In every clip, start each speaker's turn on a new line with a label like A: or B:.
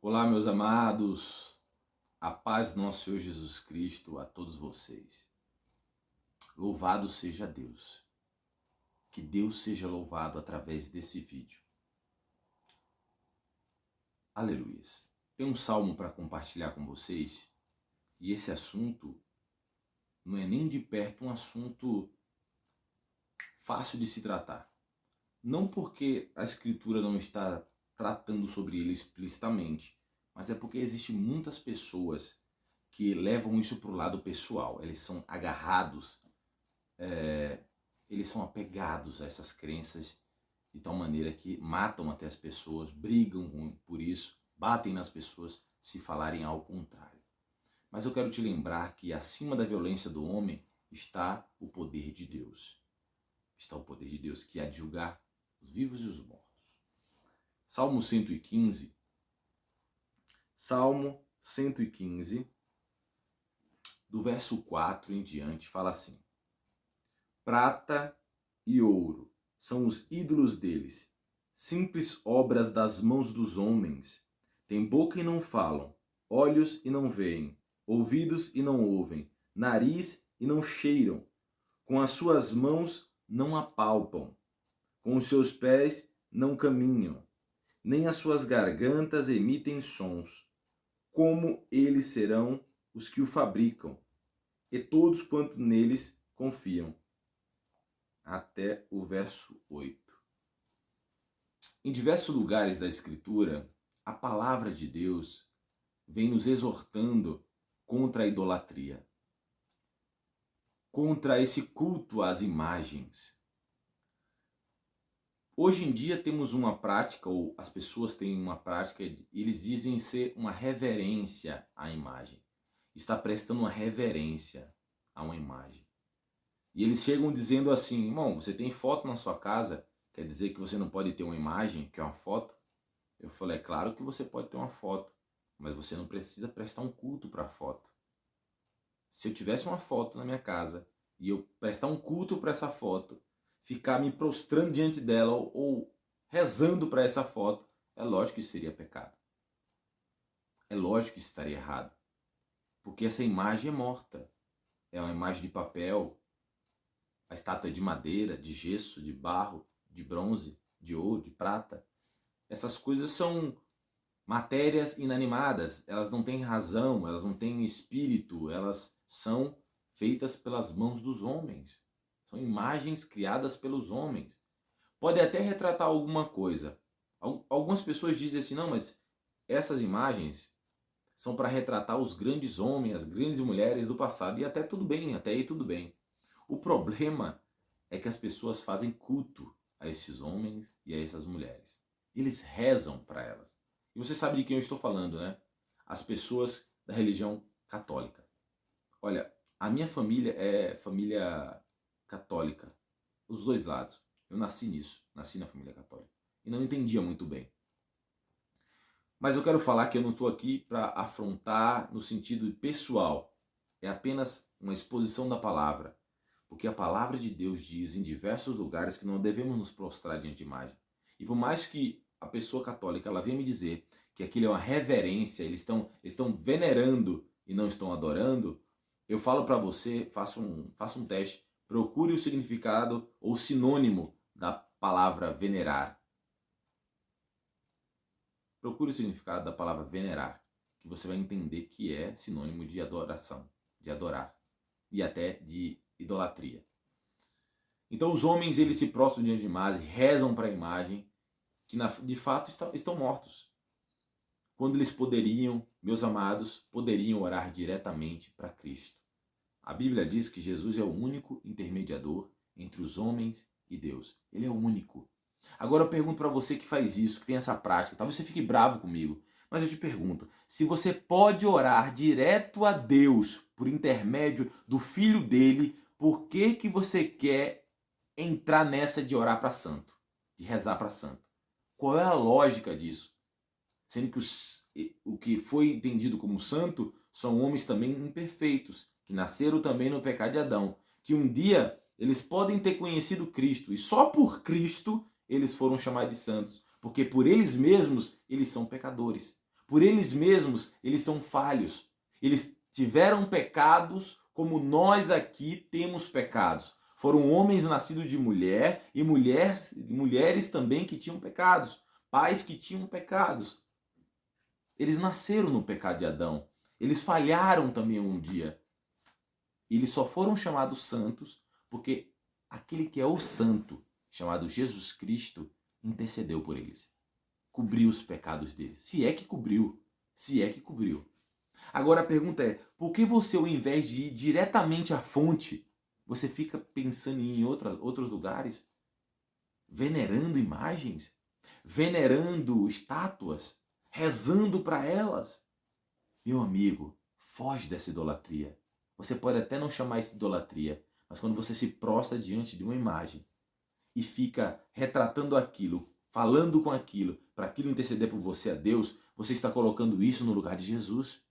A: Olá, meus amados, a paz do nosso Senhor Jesus Cristo a todos vocês. Louvado seja Deus, que Deus seja louvado através desse vídeo. Aleluia. Tem um salmo para compartilhar com vocês e esse assunto não é nem de perto um assunto fácil de se tratar. Não porque a Escritura não está tratando sobre ele explicitamente, mas é porque existem muitas pessoas que levam isso para o lado pessoal. Eles são agarrados, eles são apegados a essas crenças de tal maneira que matam até as pessoas, brigam por isso, batem nas pessoas se falarem ao contrário. Mas eu quero te lembrar que acima da violência do homem está o poder de Deus. Está o poder de Deus que há de julgar os vivos e os mortos. Salmo 115, do verso 4 em diante, fala assim: prata e ouro são os ídolos deles, simples obras das mãos dos homens. Têm boca e não falam, olhos e não veem, ouvidos e não ouvem, nariz e não cheiram, com as suas mãos não apalpam, com os seus pés não caminham, nem as suas gargantas emitem sons. Como eles serão os que o fabricam, e todos quanto neles confiam. Até o verso 8. Em diversos lugares da Escritura, a palavra de Deus vem nos exortando contra a idolatria, contra esse culto às imagens. Hoje em dia temos uma prática, ou as pessoas têm uma prática, eles dizem ser uma reverência à imagem. Está prestando uma reverência a uma imagem. E eles chegam dizendo assim: irmão, você tem foto na sua casa, quer dizer que você não pode ter uma imagem, que é uma foto? Eu falei: é claro que você pode ter uma foto, mas você não precisa prestar um culto para a foto. Se eu tivesse uma foto na minha casa e eu prestar um culto para essa foto, ficar me prostrando diante dela ou rezando para essa foto, é lógico que isso seria pecado. É lógico que isso estaria errado. Porque essa imagem é morta. É uma imagem de papel, a estátua é de madeira, de gesso, de barro, de bronze, de ouro, de prata. Essas coisas são matérias inanimadas, elas não têm razão, elas não têm espírito, elas são feitas pelas mãos dos homens. São imagens criadas pelos homens. Pode até retratar alguma coisa. Algumas pessoas dizem assim: não, mas essas imagens são para retratar os grandes homens, as grandes mulheres do passado. E até tudo bem, até aí tudo bem. O problema é que as pessoas fazem culto a esses homens e a essas mulheres. Eles rezam para elas. E você sabe de quem eu estou falando, né? As pessoas da religião católica. Olha, a minha família é família católica. Os dois lados. Eu nasci nisso. Nasci na família católica. E não entendia muito bem. Mas eu quero falar que eu não estou aqui para afrontar no sentido pessoal. É apenas uma exposição da palavra. Porque a palavra de Deus diz em diversos lugares que não devemos nos prostrar diante de imagem. E por mais que a pessoa católica ela venha me dizer que aquilo é uma reverência, eles estão venerando e não estão adorando, eu falo para você, faça um teste, procure o significado ou sinônimo da palavra venerar. Procure o significado da palavra venerar, que você vai entender que é sinônimo de adoração, de adorar e até de idolatria. Então os homens eles se prostram diante de imagem, rezam para a imagem, que de fato estão mortos. Quando eles poderiam, meus amados, poderiam orar diretamente para Cristo. A Bíblia diz que Jesus é o único intermediador entre os homens e Deus. Ele é o único. Agora eu pergunto para você que faz isso, que tem essa prática, talvez você fique bravo comigo, mas eu te pergunto, se você pode orar direto a Deus por intermédio do Filho dele, por que você quer entrar nessa de orar para santo, de rezar para santo? Qual é a lógica disso? Sendo que o que foi entendido como santo são homens também imperfeitos, que nasceram também no pecado de Adão, que um dia eles podem ter conhecido Cristo, e só por Cristo eles foram chamados de santos, porque por eles mesmos eles são pecadores. Por eles mesmos, eles são falhos. Eles tiveram pecados como nós aqui temos pecados. Foram homens nascidos de mulher e mulheres também que tinham pecados. Pais que tinham pecados. Eles nasceram no pecado de Adão. Eles falharam também um dia. Eles só foram chamados santos porque aquele que é o santo, chamado Jesus Cristo, intercedeu por eles. Cobriu os pecados deles. Se é que cobriu. Se é que cobriu. Agora a pergunta é, por que você, ao invés de ir diretamente à fonte, você fica pensando em outros lugares? Venerando imagens? Venerando estátuas? Rezando para elas? Meu amigo, foge dessa idolatria. Você pode até não chamar isso de idolatria, mas quando você se prostra diante de uma imagem e fica retratando aquilo, falando com aquilo, para aquilo interceder por você a Deus, você está colocando isso no lugar de Jesus.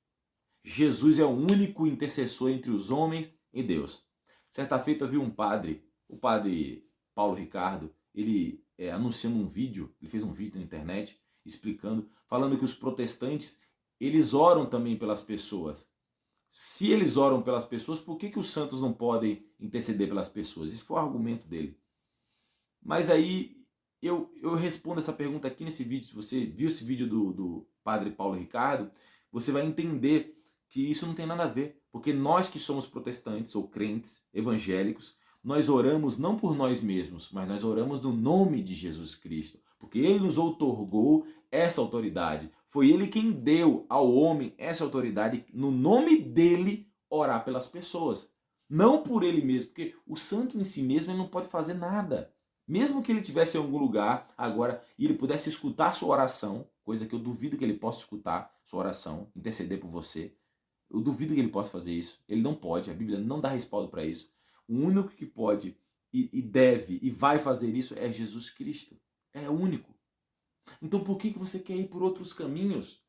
A: Jesus é o único intercessor entre os homens e Deus. Certa feita eu vi um padre, o padre Paulo Ricardo, ele anunciando um vídeo, ele fez um vídeo na internet explicando, falando que os protestantes, eles oram também pelas pessoas. Se eles oram pelas pessoas, por que os santos não podem interceder pelas pessoas? Esse foi o argumento dele. Mas aí eu respondo essa pergunta aqui nesse vídeo. Se você viu esse vídeo do padre Paulo Ricardo, você vai entender que isso não tem nada a ver. Porque nós que somos protestantes ou crentes evangélicos, nós oramos não por nós mesmos, mas nós oramos no nome de Jesus Cristo. Porque ele nos outorgou essa autoridade. Foi ele quem deu ao homem essa autoridade, no nome dele, orar pelas pessoas. Não por ele mesmo, porque o santo em si mesmo ele não pode fazer nada. Mesmo que ele estivesse em algum lugar agora e ele pudesse escutar sua oração, coisa que eu duvido que ele possa escutar sua oração, interceder por você, eu duvido que ele possa fazer isso. Ele não pode, a Bíblia não dá respaldo para isso. O único que pode e deve e vai fazer isso é Jesus Cristo. É o único. Então por que você quer ir por outros caminhos?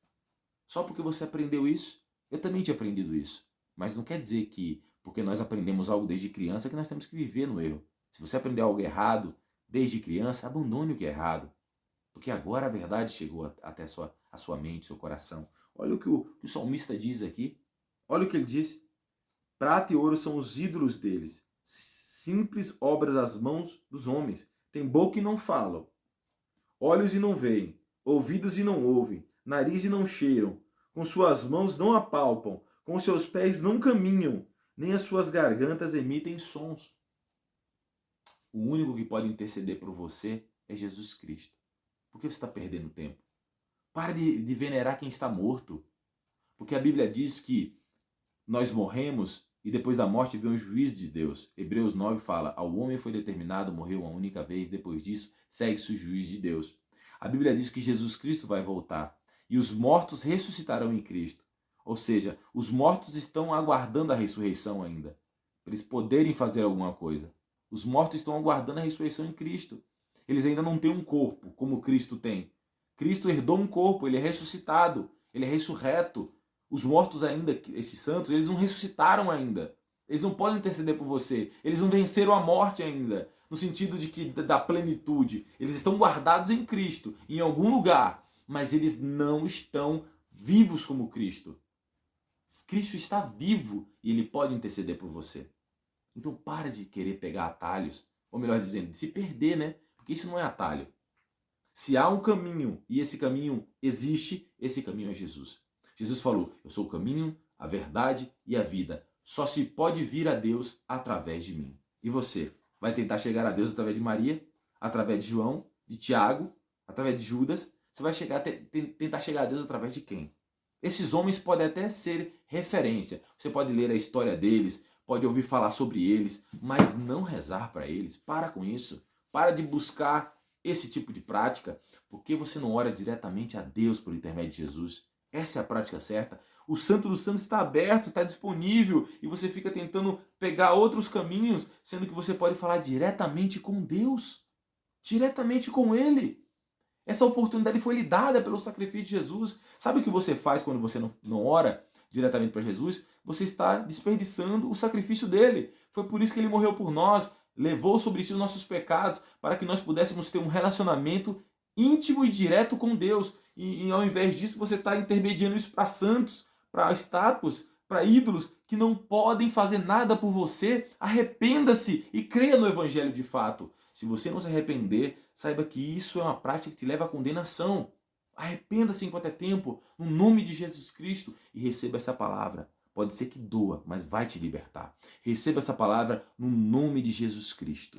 A: Só porque você aprendeu isso? Eu também tinha aprendido isso. Mas não quer dizer que, porque nós aprendemos algo desde criança, que nós temos que viver no erro. Se você aprendeu algo errado desde criança, abandone o que é errado. Porque agora a verdade chegou até a sua mente, seu coração. Olha o que o salmista diz aqui. Olha o que ele diz. Prata e ouro são os ídolos deles, simples obra das mãos dos homens. Tem boca e não falam, olhos e não veem, ouvidos e não ouvem, nariz e não cheiram, com suas mãos não apalpam, com seus pés não caminham, nem as suas gargantas emitem sons. O único que pode interceder por você é Jesus Cristo. Por que você está perdendo tempo? Para de venerar quem está morto. Porque a Bíblia diz que nós morremos e depois da morte vem o juízo de Deus. Hebreus 9 fala, ao homem foi determinado, morreu uma única vez, depois disso segue-se o juízo de Deus. A Bíblia diz que Jesus Cristo vai voltar e os mortos ressuscitarão em Cristo. Ou seja, os mortos estão aguardando a ressurreição ainda, para eles poderem fazer alguma coisa. Os mortos estão aguardando a ressurreição em Cristo. Eles ainda não têm um corpo como Cristo tem. Cristo herdou um corpo, ele é ressuscitado, ele é ressurreto. Os mortos ainda, esses santos, eles não ressuscitaram ainda. Eles não podem interceder por você. Eles não venceram a morte ainda. No sentido de que da plenitude. Eles estão guardados em Cristo, em algum lugar. Mas eles não estão vivos como Cristo. Cristo está vivo e ele pode interceder por você. Então para de querer pegar atalhos. Ou melhor dizendo, de se perder, né? Porque isso não é atalho. Se há um caminho e esse caminho existe, esse caminho é Jesus. Jesus falou, eu sou o caminho, a verdade e a vida. Só se pode vir a Deus através de mim. E você? Vai tentar chegar a Deus através de Maria, através de João, de Tiago, através de Judas? Você vai tentar chegar a Deus através de quem? Esses homens podem até ser referência. Você pode ler a história deles, pode ouvir falar sobre eles, mas não rezar para eles. Para com isso. Para de buscar esse tipo de prática. Por que você não ora diretamente a Deus por intermédio de Jesus? Essa é a prática certa. O Santo dos Santos está aberto, está disponível e você fica tentando pegar outros caminhos, sendo que você pode falar diretamente com Deus, diretamente com Ele. Essa oportunidade foi lhe dada pelo sacrifício de Jesus. Sabe o que você faz quando você não ora diretamente para Jesus? Você está desperdiçando o sacrifício dele. Foi por isso que ele morreu por nós, levou sobre si os nossos pecados, para que nós pudéssemos ter um relacionamento íntimo e direto com Deus. E ao invés disso, você está intermediando isso para santos, para estátuas, para ídolos que não podem fazer nada por você. Arrependa-se e creia no Evangelho de fato. Se você não se arrepender, saiba que isso é uma prática que te leva à condenação. Arrependa-se enquanto é tempo, no nome de Jesus Cristo, e receba essa palavra. Pode ser que doa, mas vai te libertar. Receba essa palavra no nome de Jesus Cristo.